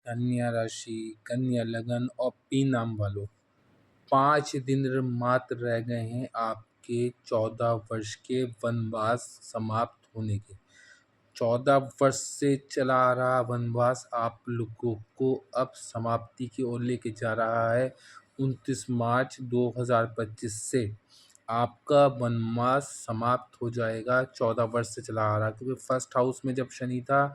कन्या राशि, कन्या लगन और पी नाम वालों, 5 दिन मात्र रह गए हैं आपके 14 वर्ष के वनवास समाप्त होने के। 14 वर्ष से चला आ रहा वनवास आप लोगों को अब समाप्ति की ओर लेके जा रहा है। 29 मार्च 2025 से आपका वनवास समाप्त हो जाएगा। 14 वर्ष से चला आ रहा, क्योंकि फर्स्ट हाउस में जब शनि था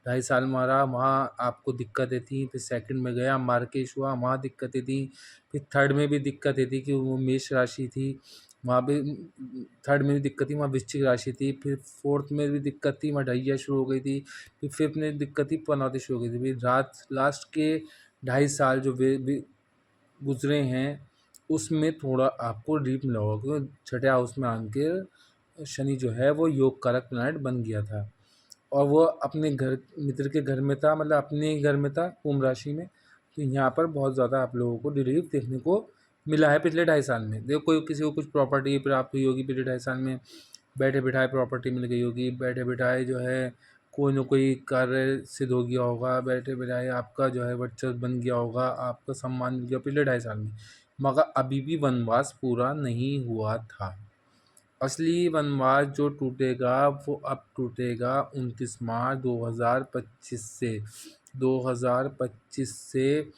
2.5 साल मारा, वहाँ आपको दिक्कतें थी। फिर सेकंड में गया मार्केश हुआ, वहाँ दिक्कतें थी। फिर थर्ड में भी दिक्कतें थी कि वो मेष राशि थी, वहाँ भी थर्ड में भी दिक्कत थी, वहाँ वृश्चिक राशि थी। फिर फोर्थ में भी दिक्कत थी, वहाँ ढैया शुरू हो गई थी। फिर फिफ्थ में दिक्कत थी, पनौती शुरू हो गई थी। फिर लास्ट के 2.5 साल जो वे गुजरे हैं, उसमें थोड़ा आपको डीप मिला होगा, क्योंकि छठे हाउस में आके शनि जो है वो योग कारक प्लैनेट बन गया था, और वो अपने घर मित्र के घर में था, मतलब अपने ही घर में था, कुंभ राशि में। तो यहाँ पर बहुत ज़्यादा आप लोगों को रिलीफ देखने को मिला है पिछले 2.5 साल में। देखो, कोई किसी को कुछ प्रॉपर्टी प्राप्त हुई होगी पिछले 2.5 साल में, बैठे बिठाए प्रॉपर्टी मिल गई होगी, बैठे बिठाए जो है कोई ना कोई कार्य सिद्ध हो गया होगा, बैठे बिठाए आपका जो है वर्चस्व बन गया होगा, आपका सम्मान मिल गया पिछले 2.5 साल में। मगर अभी भी वनवास पूरा नहीं हुआ था। असली वनवास जो टूटेगा वो अब टूटेगा 29 मार्च 2025 से। 2025 से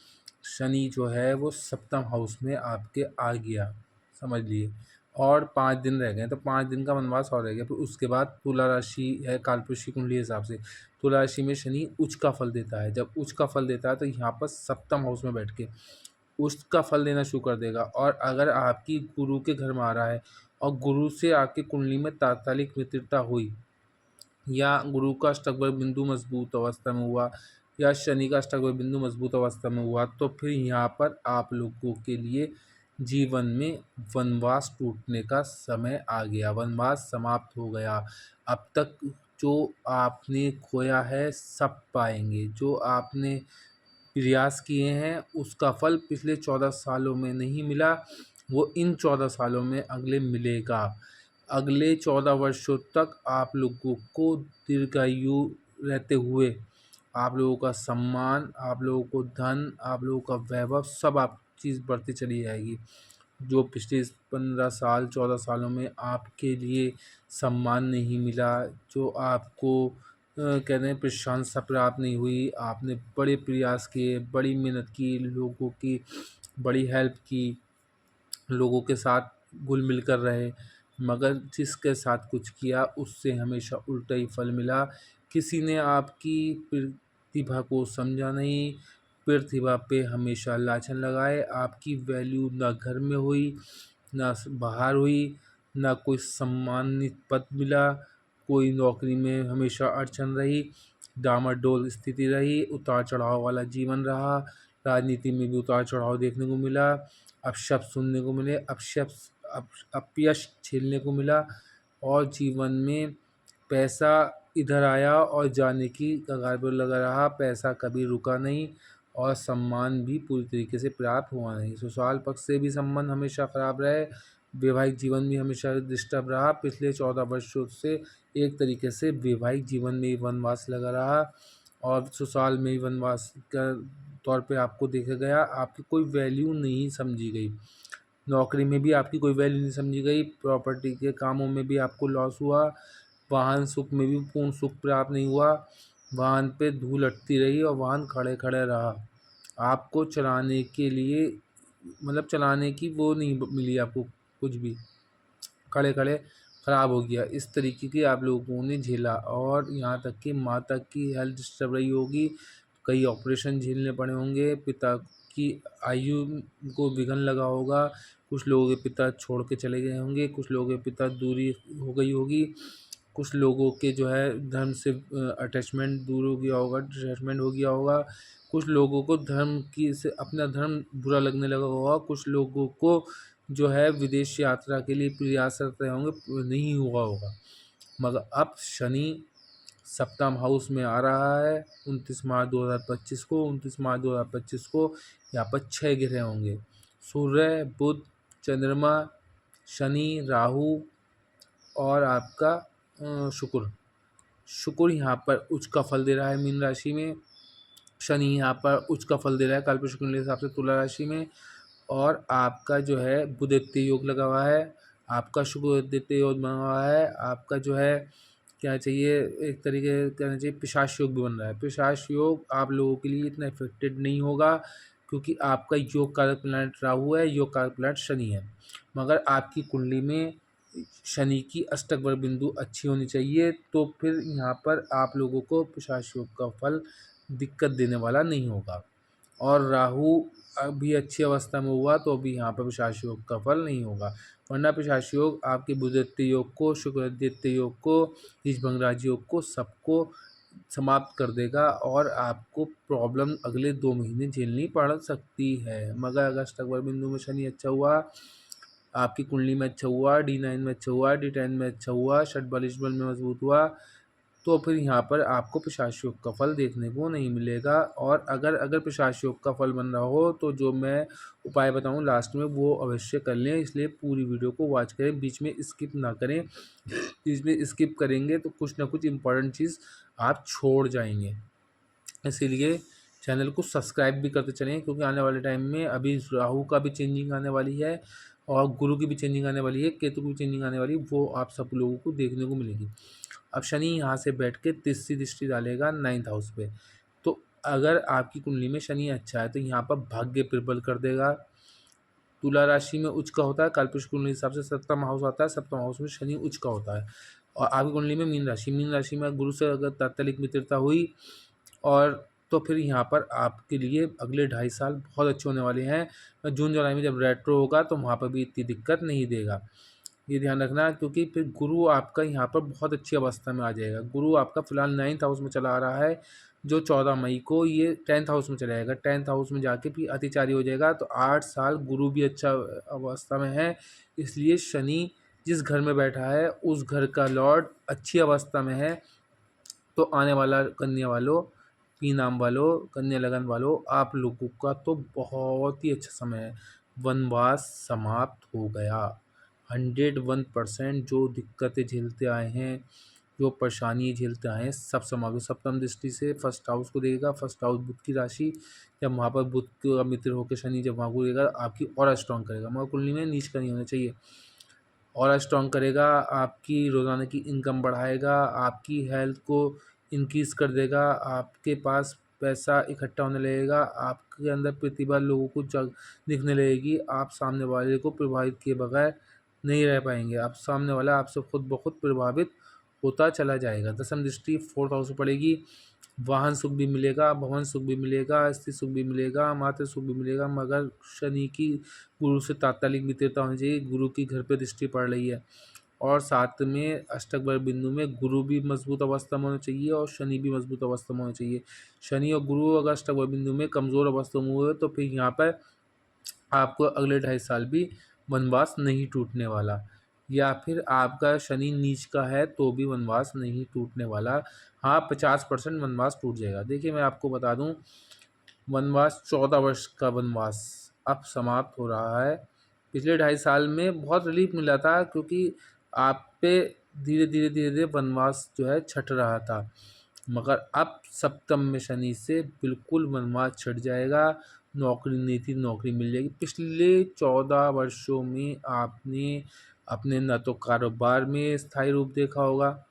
शनि जो है वो सप्तम हाउस में आपके आ गया, समझ लिए। और 5 दिन रह गए, तो 5 दिन का वनवास और रह गया। फिर उसके बाद तुला राशि है, कालपुरुष की कुंडली के हिसाब से तुला राशि में शनि उच्च का फल देता है। जब उच्च का फल देता है तो यहाँ पर सप्तम हाउस में बैठ के उसका फल देना शुरू कर देगा। और अगर आपकी गुरु के घर में आ रहा है और गुरु से आपकी कुंडली में तात्कालिक मित्रता हुई, या गुरु का अष्टक बिंदु मजबूत अवस्था में हुआ, या शनि का अष्टक बिंदु मजबूत अवस्था में हुआ, तो फिर यहाँ पर आप लोगों के लिए जीवन में वनवास टूटने का समय आ गया, वनवास समाप्त हो गया। अब तक जो आपने खोया है सब पाएंगे, जो आपने प्रयास किए हैं उसका फल पिछले 14 सालों में नहीं मिला, वो इन 14 सालों में अगले मिलेगा। अगले 14 वर्षों तक आप लोगों को दीर्घायु रहते हुए आप लोगों का सम्मान, आप लोगों को धन, आप लोगों का वैभव सब आप चीज़ बढ़ती चली जाएगी। जो पिछले 15 साल 14 सालों में आपके लिए सम्मान नहीं मिला, जो आपको कहते हैं प्रशंसा प्राप्त नहीं हुई, आपने बड़े प्रयास किए, बड़ी मेहनत की, लोगों की बड़ी हेल्प की, लोगों के साथ घुल मिल कर रहे, मगर जिसके साथ कुछ किया उससे हमेशा उल्टा ही फल मिला। किसी ने आपकी प्रतिभा को समझा नहीं, प्रतिभा पे हमेशा लाछन लगाए। आपकी वैल्यू ना घर में हुई, ना बाहर हुई, ना कोई सम्मानित पद मिला, कोई नौकरी में हमेशा अड़चन रही, डामाडोल स्थिति रही, उतार चढ़ाव वाला जीवन रहा। राजनीति में भी उतार चढ़ाव देखने को मिला, अपशब्द सुनने को मिले, अपयश झेलने को मिला, और जीवन में पैसा इधर आया और जाने की कगार पर लगा रहा, पैसा कभी रुका नहीं, और सम्मान भी पूरी तरीके से प्राप्त हुआ नहीं। ससुराल पक्ष से भी संबंध हमेशा खराब रहे, वैवाहिक जीवन भी हमेशा डिस्टर्ब रहा। पिछले 14 वर्षों से एक तरीके से वैवाहिक जीवन में ही वनवास लगा रहा, और ससुराल में ही वनवास का तौर पे आपको देखा गया। आपकी कोई वैल्यू नहीं समझी गई, नौकरी में भी आपकी कोई वैल्यू नहीं समझी गई, प्रॉपर्टी के कामों में भी आपको लॉस हुआ, वाहन सुख में भी पूर्ण सुख प्राप्त नहीं हुआ, वाहन पे धूल अटती रही और वाहन खड़े खड़े रहा। आपको चलाने के लिए, मतलब चलाने की वो नहीं मिली आपको कुछ भी, खड़े खड़े ख़राब हो गया। इस तरीके की आप लोगों ने झेला, और यहाँ तक कि माता की हेल्थ डिस्टर्ब रही होगी, कई ऑपरेशन झेलने पड़े होंगे, पिता की आयु को विघन लगा होगा, कुछ लोगों के पिता छोड़ के चले गए होंगे, कुछ लोगों के पिता दूरी हो गई होगी, कुछ लोगों के जो है धर्म से अटैचमेंट दूर हो गया होगा, डिटैचमेंट हो गया होगा, कुछ लोगों को धर्म की से अपना धर्म बुरा लगने लगा होगा, कुछ लोगों को जो है विदेश यात्रा के लिए प्रयासरत रहे होंगे, नहीं हुआ होगा। मगर अब शनि सप्तम हाउस में आ रहा है 29 मार्च 2025 को। 29 मार्च 2025 को यहाँ पर 6 ग्रह होंगे, सूर्य, बुध, चंद्रमा, शनि, राहु और आपका शुक्र। शुक्र यहाँ पर उच्च का फल दे रहा है मीन राशि में, शनि यहाँ पर उच्च का फल दे रहा है कालपुरुष कुंडली के हिसाब से तुला राशि में। और आपका जो है बुधेत्य योग लगा हुआ है, आपका शुक्र योग बना हुआ है, आपका जो है क्या चाहिए, एक तरीके कहना चाहिए पिशाच योग भी बन रहा है। पिशाच योग आप लोगों के लिए इतना इफेक्टेड नहीं होगा क्योंकि आपका योग कारक प्लैनेट राहु है, योग कारक प्लैनेट शनि है। मगर आपकी कुंडली में शनि की अष्टक वर्ग बिंदु अच्छी होनी चाहिए, तो फिर यहाँ पर आप लोगों को पिशाच योग का फल दिक्कत देने वाला नहीं होगा। और राहु अभी अच्छी अवस्था में हुआ तो अभी यहाँ पर पिशाच योग का फल नहीं होगा, वरना पिशाच योग आपके बुधेत्य योग को, शुक्रादित्य योग को, नीच भंगराज योग को सबको समाप्त कर देगा और आपको प्रॉब्लम अगले 2 महीने झेलनी पड़ सकती है। मगर अगर अष्टक वर्ग बिंदु में शनि अच्छा हुआ, आपकी कुंडली में अच्छा हुआ, D9 में अच्छा हुआ, D10 में अच्छा हुआ, षटबलिश बल में मजबूत हुआ, तो फिर यहाँ पर आपको पिशाच योग का फल देखने को नहीं मिलेगा। और अगर पिशाच योग का फल बन रहा हो तो जो मैं उपाय बताऊँ लास्ट में वो अवश्य कर लें, इसलिए पूरी वीडियो को वॉच करें, बीच में स्किप ना करें। बीच में स्किप करेंगे तो कुछ ना कुछ इम्पोर्टेंट चीज़ आप छोड़ जाएंगे। इसीलिए चैनल को सब्सक्राइब भी करते चलें, क्योंकि आने वाले टाइम में अभी राहु का भी चेंजिंग आने वाली है और गुरु की भी चेंजिंग आने वाली है, केतु की भी चेंजिंग आने वाली है, वो आप सब लोगों को देखने को मिलेगी। अब शनि यहाँ से बैठ के तीसरी दृष्टि डालेगा 9th हाउस पे, तो अगर आपकी कुंडली में शनि अच्छा है तो यहाँ पर भाग्य प्रबल कर देगा। तुला राशि में उच्च का होता है, कालपुरुष कुंडली के हिसाब से सप्तम हाउस आता है, सप्तम हाउस में शनि उच्च का होता है। और आपकी कुंडली में मीन राशि में गुरु से अगर तात्कालिक मित्रता हुई और तो फिर यहाँ पर आपके लिए अगले 2.5 साल बहुत अच्छे होने वाले हैं। जून जुलाई में जब रेट्रो होगा तो वहाँ पर भी इतनी दिक्कत नहीं देगा, ये ध्यान रखना, क्योंकि फिर गुरु आपका यहाँ पर बहुत अच्छी अवस्था में आ जाएगा। गुरु आपका फिलहाल 9th हाउस में चला आ रहा है, जो 14 मई को ये 10th हाउस में चला जाएगा। 10th हाउस में जाके फिर अतिचारी हो जाएगा, तो 8 साल गुरु भी अच्छा अवस्था में है। इसलिए शनि जिस घर में बैठा है उस घर का लॉर्ड अच्छी अवस्था में है, तो आने वाला कन्या वालों, नाम वालों, कन्या लगन वालों, आप लोगों का तो बहुत ही अच्छा समय है। वनवास समाप्त हो गया। 101% जो दिक्कतें झेलते आए हैं, जो परेशानी झेलते आए हैं, सब समाप्त। सप्तम दृष्टि से फर्स्ट हाउस को देगा। फर्स्ट हाउस बुध की राशि, जब वहाँ पर बुध का मित्र होकर शनि जब वहाँ को देगा आपकी और स्ट्रॉन्ग करेगा। मगर कुंडली में नीच का नहीं होना चाहिए, और स्ट्रॉन्ग करेगा, आपकी रोज़ाना की इनकम बढ़ाएगा, आपकी हेल्थ को इंक्रीज़ कर देगा, आपके पास पैसा इकट्ठा होने लगेगा, आपके अंदर प्रतिभा लोगों को दिखने लगेगी, आप सामने वाले को प्रभावित किए बगैर नहीं रह पाएंगे, आप सामने वाला आपसे खुद ब खुद प्रभावित होता चला जाएगा। दसम दृष्टि 4th हाउस में पड़ेगी। वाहन सुख भी मिलेगा, भवन सुख भी मिलेगा, स्त्री सुख भी मिलेगा, मातृ सुख भी मिलेगा, मगर शनि की गुरु से तात्कालिक मित्रता होनी चाहिए। गुरु की घर पे दृष्टि पड़ रही है और साथ में अष्टक वर्ग बिंदु में गुरु भी मजबूत अवस्था में होना चाहिए और शनि भी मजबूत अवस्था में होना चाहिए। शनि और गुरु अगर अष्टक वर्ग बिंदु में कमज़ोर अवस्था में हुए तो फिर यहाँ पर आपको अगले 2.5 साल भी वनवास नहीं टूटने वाला, या फिर आपका शनि नीच का है तो भी वनवास नहीं टूटने वाला। हाँ, 50% वनवास टूट जाएगा। देखिए मैं आपको बता दूं, वनवास 14 वर्ष का वनवास अब समाप्त हो रहा है। पिछले 2.5 साल में बहुत रिलीफ मिला था, क्योंकि आप पे धीरे धीरे वनवास जो है छट रहा था, मगर अब सप्तम में शनि से बिल्कुल वनवास छट जाएगा। नौकरी नहीं थी, नौकरी मिल जाएगी। पिछले 14 वर्षों में आपने अपने न तो कारोबार में स्थायी रूप देखा होगा,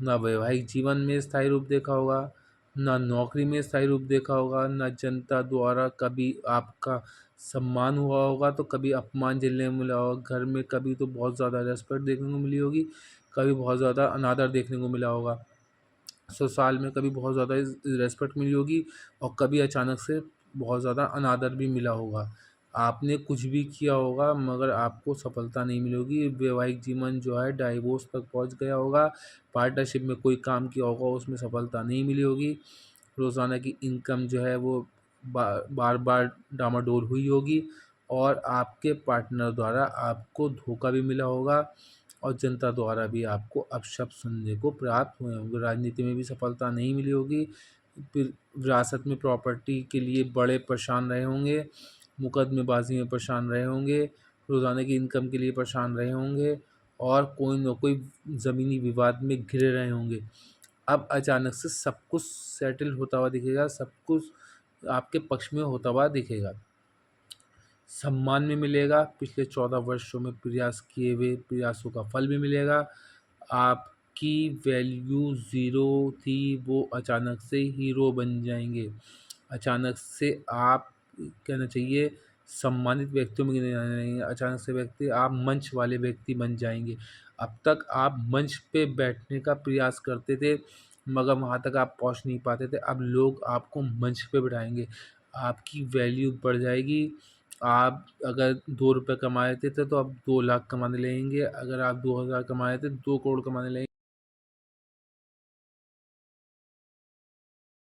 ना वैवाहिक जीवन में स्थायी रूप देखा होगा, ना नौकरी में स्थायी रूप देखा होगा, ना जनता द्वारा कभी आपका सम्मान हुआ होगा तो कभी अपमान झेलने को मिला होगा। घर में कभी तो बहुत ज़्यादा रेस्पेक्ट देखने को मिली होगी, कभी बहुत ज़्यादा अनादर देखने को मिला होगा। ससुराल में कभी बहुत ज़्यादा रेस्पेक्ट मिली होगी और कभी अचानक से बहुत ज़्यादा अनादर भी मिला होगा। आपने कुछ भी किया होगा मगर आपको सफलता नहीं मिली होगी। वैवाहिक जीवन जो है डाइवोर्स तक पहुंच गया होगा। पार्टनरशिप में कोई काम किया होगा, उसमें सफलता नहीं मिली होगी। रोज़ाना की इनकम जो है वो बार बार डामाडोल हुई होगी और आपके पार्टनर द्वारा आपको धोखा भी मिला होगा और जनता द्वारा भी आपको अपशब्द सुनने को प्राप्त हुए होंगे। राजनीति में भी सफलता नहीं मिली होगी। फिर विरासत में प्रॉपर्टी के लिए बड़े परेशान रहे होंगे, मुकदमेबाजी में परेशान रहे होंगे, रोज़ाना की इनकम के लिए परेशान रहे होंगे और कोई न कोई ज़मीनी विवाद में घिरे रहे होंगे। अब अचानक से सब कुछ सेटल होता हुआ दिखेगा, सब कुछ आपके पक्ष में होता हुआ दिखेगा। सम्मान भी मिलेगा, पिछले 14 वर्षों में प्रयास किए हुए प्रयासों का फल भी मिलेगा। आपकी वैल्यू ज़ीरो थी, वो अचानक से हीरो बन जाएँगे। अचानक से आप कहना चाहिए सम्मानित व्यक्तियों में गिने जाने लगेंगे। अचानक से व्यक्ति आप मंच वाले व्यक्ति बन जाएँगे। अब तक आप मंच पे बैठने का प्रयास करते थे, मगर वहाँ तक आप पहुँच नहीं पाते थे। अब लोग आपको मंच पे बिठाएँगे। आपकी वैल्यू बढ़ जाएगी। आप अगर ₹2 कमा रहे थे तो अब 2 लाख कमाने लगेंगे। अगर आप 2000 कमा रहे थे, 2 करोड़ कमाने लगेंगे।